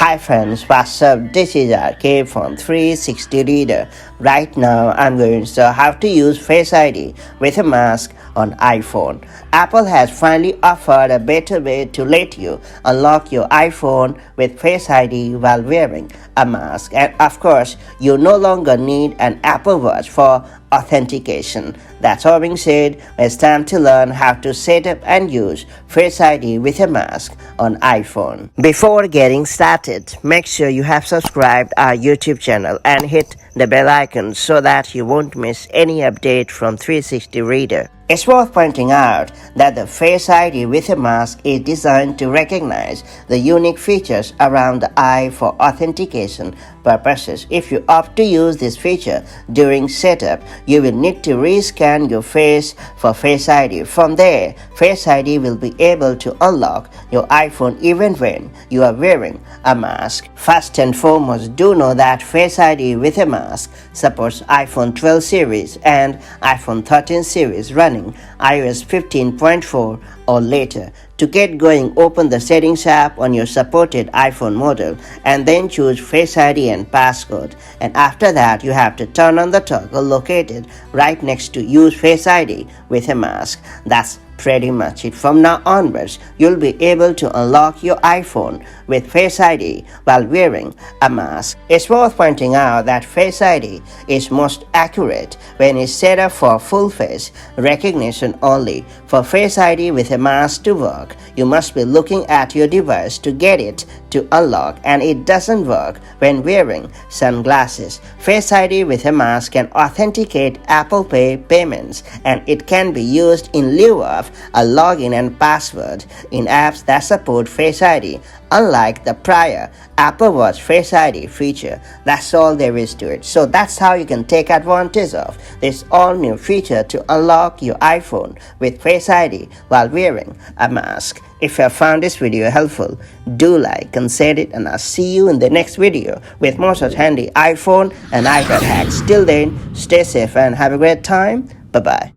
Hi friends, what's up? This is RK from 360 Reader. Right now I'm going to show how to use Face ID with a mask on iPhone. Apple has finally offered a better way to let you unlock your iPhone with Face ID while wearing a mask. And of course, you no longer need an Apple Watch for authentication. That's all being said, it's time to learn how to set up and use Face ID with a mask on iPhone. Before getting started, make sure you have subscribed our YouTube channel and hit the bell icon so that you won't miss any update from 360 Reader. It's worth pointing out that the Face ID with a mask is designed to recognize the unique features around the eye for authentication purposes. If you opt to use this feature during setup, you will need to rescan your face for Face ID. From there, Face ID will be able to unlock your iPhone even when you are wearing a mask. First and foremost, do know that Face ID with a mask supports iPhone 12 series and iPhone 13 series running iOS 15.4 or later. To get going, open the Settings app on your supported iPhone model and then choose Face ID and passcode. And after that, you have to turn on the toggle located right next to Use Face ID with a mask. That's pretty much it. From now onwards, you'll be able to unlock your iPhone with Face ID while wearing a mask. It's worth pointing out that Face ID is most accurate when it's set up for full face recognition only. For Face ID with a mask to work, you must be looking at your device to get it to unlock, and it doesn't work when wearing sunglasses. Face ID with a mask can authenticate Apple Pay payments, and it can be used in lieu of a login and password in apps that support Face ID, unlike the prior Apple Watch Face ID feature. That's all there is to it. So that's how you can take advantage of this all-new feature to unlock your iPhone with Face ID while wearing a mask. If you have found this video helpful, do like and share it, and I'll see you in the next video with more such handy iPhone and iPad hacks. Till then, stay safe and have a great time. Bye-bye.